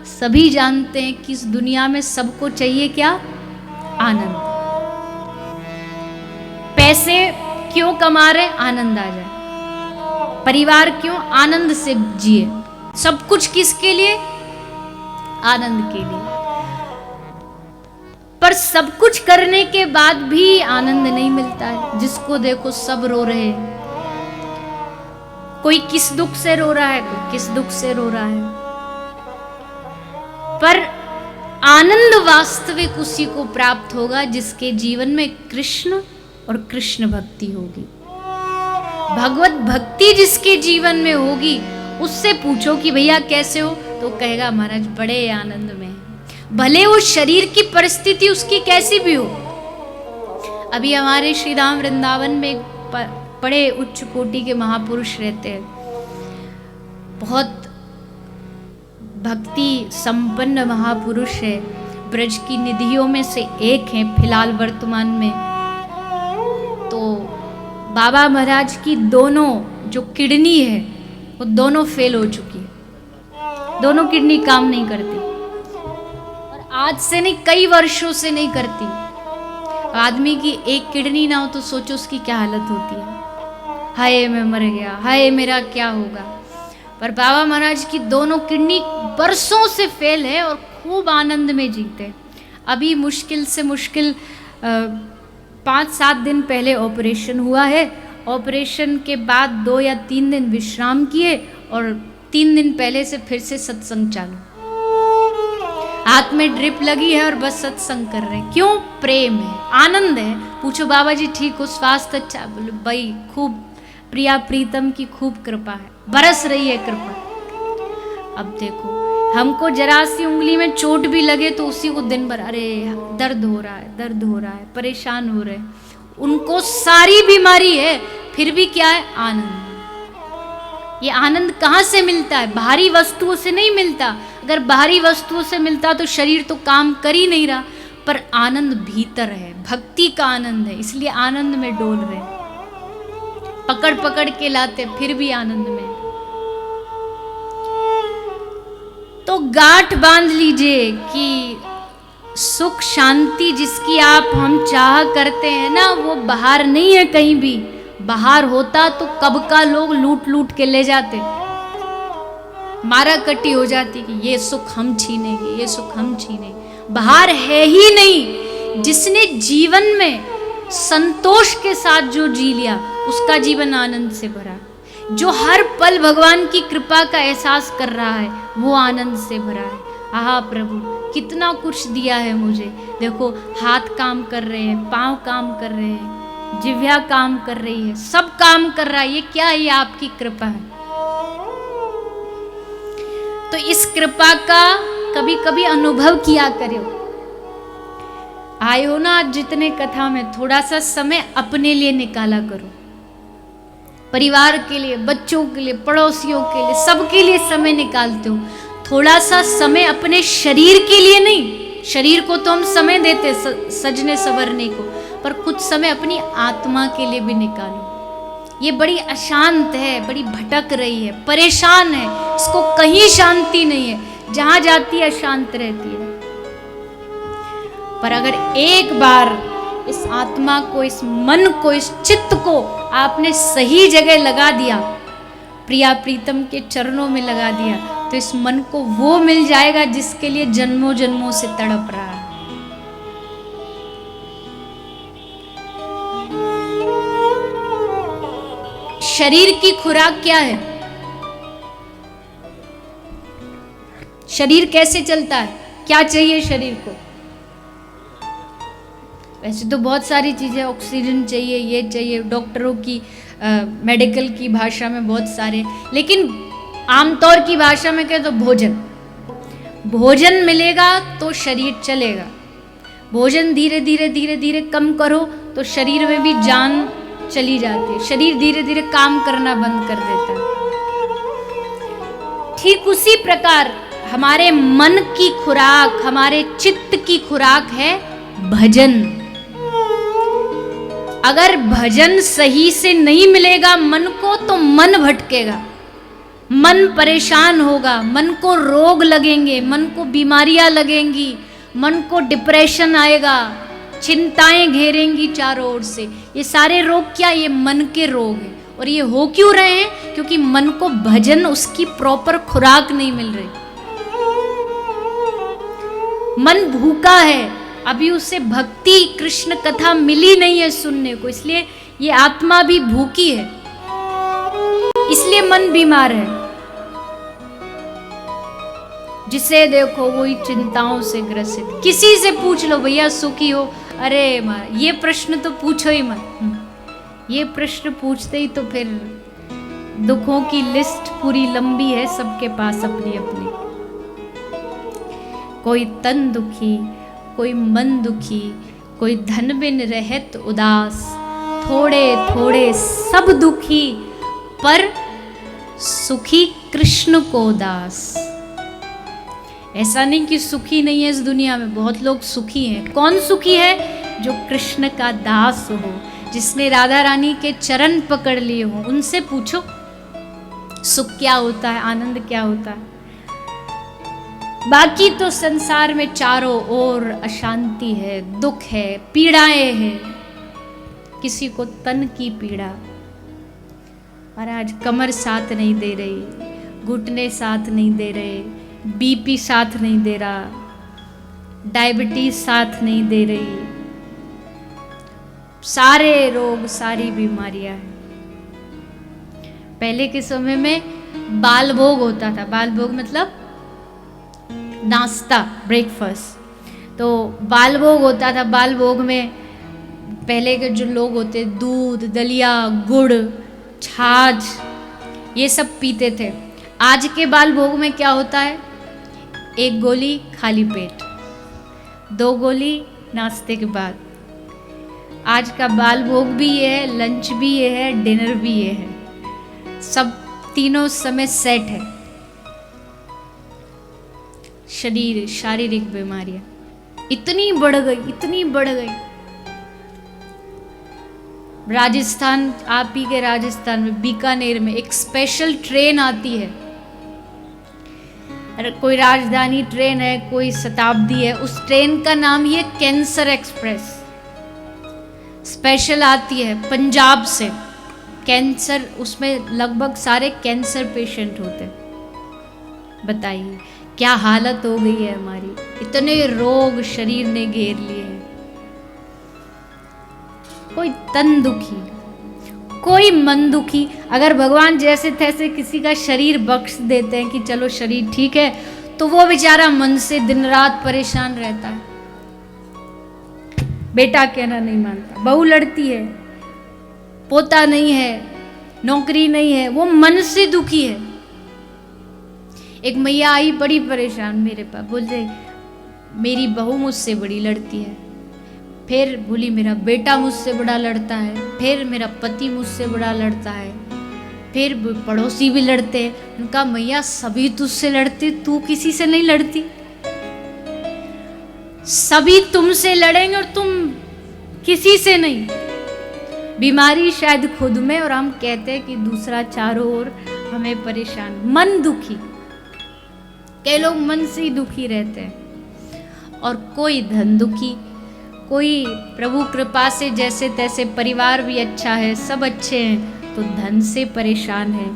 सभी जानते हैं कि इस दुनिया में सबको चाहिए क्या? आनंद। पैसे क्यों कमा रहे? आनंद आ जाए। परिवार क्यों? आनंद से जिए। सब कुछ किसके लिए? आनंद के लिए। पर सब कुछ करने के बाद भी आनंद नहीं मिलता है। जिसको देखो सब रो रहे हैं। कोई किस दुख से रो रहा है, कोई किस दुख से रो रहा है। पर आनंद वास्तविक उसी को प्राप्त होगा जिसके जीवन में कृष्ण और कृष्ण भक्ति होगी। भगवत भक्ति जिसके जीवन में होगी, उससे पूछो कि भैया कैसे हो, तो कहेगा महाराज बड़े आनंद में है। भले वो शरीर की परिस्थिति उसकी कैसी भी हो। अभी हमारे श्री राम वृंदावन में बड़े उच्च कोटि के महापुरुष रहते हैं, बहुत भक्ति संपन्न महापुरुष है, ब्रज की निधियों में से एक है फिलहाल वर्तमान में। तो बाबा महाराज की दोनों जो किडनी है वो दोनों फेल हो चुकी है। दोनों किडनी काम नहीं करती, और आज से नहीं कई वर्षों से नहीं करती। आदमी की एक किडनी ना हो तो सोचो उसकी क्या हालत होती है। हाय मैं मर गया, हाय मेरा क्या होगा। पर बाबा महाराज की दोनों किडनी बरसों से फेल है और खूब आनंद में जीते। अभी मुश्किल से मुश्किल 5-7 दिन पहले ऑपरेशन हुआ है। ऑपरेशन के बाद 2 या 3 दिन विश्राम किए और 3 दिन पहले से फिर से सत्संग चालू। हाथ में ड्रिप लगी है और बस सत्संग कर रहे हैं। क्यों? प्रेम है, आनंद है। पूछो बाबा जी ठीक हो, स्वास्थ्य अच्छा? बोलो भाई खूब प्रिया प्रीतम की खूब कृपा है, बरस रही है कृपा। अब देखो हमको जरा सी उंगली में चोट भी लगे तो उसी को दिन भर अरे दर्द हो रहा है, दर्द हो रहा है, परेशान हो रहे हैं। उनको सारी बीमारी है फिर भी क्या है? आनंद। ये आनंद कहाँ से मिलता है? बाहरी वस्तुओं से नहीं मिलता। अगर बाहरी वस्तुओं से मिलता तो शरीर तो काम कर ही नहीं रहा। पर आनंद भीतर है, भक्ति का आनंद है, इसलिए आनंद में डोल रहे हैं। पकड़ पकड़ के लाते फिर भी आनंद में। तो गांठ बांध लीजिए कि सुख शांति जिसकी आप हम चाह करते हैं ना, वो बाहर नहीं है कहीं भी। बाहर होता तो कब का लोग लूट लूट के ले जाते, मारा कटी हो जाती कि ये सुख हम छीनेंगे, ये सुख हम छीनेंगे। बाहर है ही नहीं। जिसने जीवन में संतोष के साथ जो जी लिया उसका जीवन आनंद से भरा। जो हर पल भगवान की कृपा का एहसास कर रहा है वो आनंद से भरा है। आहा प्रभु कितना कुछ दिया है मुझे। देखो हाथ काम कर रहे हैं, पांव काम कर रहे हैं, जिह्वा काम कर रही है, सब काम कर रहा है। ये क्या है? ये आपकी कृपा है। तो इस कृपा का कभी कभी अनुभव किया करो। आए हो ना आज जितने कथा में, थोड़ा सा समय अपने लिए निकाला करो। परिवार के लिए, बच्चों के लिए, पड़ोसियों के लिए, सबके लिए समय निकालते हो। थोड़ा सा समय अपने शरीर के लिए नहीं, शरीर को तो हम समय देते सजने संवरने को, पर कुछ समय अपनी आत्मा के लिए भी निकालो। ये बड़ी अशांत है, बड़ी भटक रही है, परेशान है, इसको कहीं शांति नहीं है, जहां जाती है अशांत रहती है। पर अगर एक बार इस आत्मा को, इस मन को, इस चित्त को आपने सही जगह लगा दिया, प्रिया प्रीतम के चरणों में लगा दिया, तो इस मन को वो मिल जाएगा जिसके लिए जन्मों जन्मों से तड़प रहा है। शरीर की खुराक क्या है? शरीर कैसे चलता है? क्या चाहिए शरीर को? वैसे तो बहुत सारी चीज़ें, ऑक्सीजन चाहिए, ये चाहिए, डॉक्टरों की मेडिकल की भाषा में बहुत सारे, लेकिन आमतौर की भाषा में कहें तो भोजन। भोजन मिलेगा तो शरीर चलेगा। भोजन धीरे धीरे धीरे धीरे कम करो तो शरीर में भी जान चली जाती है, शरीर धीरे धीरे काम करना बंद कर देता है। ठीक उसी प्रकार हमारे मन की खुराक, हमारे चित्त की खुराक है भजन। अगर भजन सही से नहीं मिलेगा मन को तो मन भटकेगा, मन परेशान होगा, मन को रोग लगेंगे, मन को बीमारियां लगेंगी, मन को डिप्रेशन आएगा, चिंताएं घेरेंगी चारों ओर से। ये सारे रोग क्या, ये मन के रोग हैं। और ये हो क्यों रहे हैं? क्योंकि मन को भजन, उसकी प्रॉपर खुराक नहीं मिल रही। मन भूखा है, अभी उसे भक्ति कृष्ण कथा मिली नहीं है सुनने को, इसलिए ये आत्मा भी भूखी है, इसलिए मन बीमार है। जिसे देखो वही चिंताओं से ग्रसित। किसी से पूछ लो भैया सुखी हो, अरे ये प्रश्न तो पूछो ही मत। ये प्रश्न पूछते ही तो फिर दुखों की लिस्ट पूरी लंबी है सबके पास अपनी अपनी। कोई तन दुखी, कोई मन दुखी, कोई धन बिन रहत उदास, थोड़े थोड़े सब दुखी, पर सुखी कृष्ण को दास। ऐसा नहीं कि सुखी नहीं है इस दुनिया में, बहुत लोग सुखी हैं। कौन सुखी है? जो कृष्ण का दास हो, जिसने राधा रानी के चरण पकड़ लिए हो। उनसे पूछो सुख क्या होता है, आनंद क्या होता है। बाकी तो संसार में चारों ओर अशांति है, दुख है, पीड़ाएं हैं। किसी को तन की पीड़ा, और आज कमर साथ नहीं दे रही, घुटने साथ नहीं दे रहे, बीपी साथ नहीं दे रहा, डायबिटीज साथ नहीं दे रही, सारे रोग, सारी बीमारियां हैं। पहले के समय में बाल भोग होता था। बाल भोग मतलब नाश्ता, ब्रेकफास्ट। तो बाल भोग होता था। बाल भोग में पहले के जो लोग होते, दूध, दलिया, गुड़, छाछ, ये सब पीते थे। आज के बाल भोग में क्या होता है? 1 गोली खाली पेट, 2 गोली नाश्ते के बाद। आज का बाल भोग भी ये है, लंच भी ये है, डिनर भी ये है, सब तीनों समय सेट है। शरीर, शारीरिक बीमारियां इतनी बढ़ गई, इतनी बढ़ गई। राजस्थान, आप ही के राजस्थान में बीकानेर में एक स्पेशल ट्रेन आती है। कोई राजधानी ट्रेन है, कोई शताब्दी है, उस ट्रेन का नाम ही है कैंसर एक्सप्रेस। स्पेशल आती है पंजाब से। कैंसर, उसमें लगभग सारे कैंसर पेशेंट होते हैं। बताइए क्या हालत हो गई है हमारी, इतने रोग शरीर ने घेर लिए हैं। कोई तन दुखी, कोई मन दुखी। अगर भगवान जैसे तैसे किसी का शरीर बख्श देते हैं कि चलो शरीर ठीक है, तो वो बेचारा मन से दिन रात परेशान रहता है। बेटा कहना नहीं मानता, बहू लड़ती है, पोता नहीं है, नौकरी नहीं है, वो मन से दुखी है। एक मैया आई बड़ी परेशान मेरे पास, बोल रहे मेरी बहू मुझसे बड़ी लड़ती है, फिर बोली मेरा बेटा मुझसे बड़ा लड़ता है, फिर मेरा पति मुझसे बड़ा लड़ता है, फिर पड़ोसी भी लड़ते हैं। उनका मैया सभी तुझसे लड़ते, तू किसी से नहीं लड़ती। सभी तुमसे लड़ेंगे और तुम किसी से नहीं। बीमारी शायद खुद में, और हम कहते हैं कि दूसरा चारों ओर हमें परेशान। मन दुखी, कई लोग मन से ही दुखी रहते हैं। और कोई धन दुखी, कोई प्रभु कृपा से जैसे तैसे परिवार भी अच्छा है, सब अच्छे हैं, तो धन से परेशान है।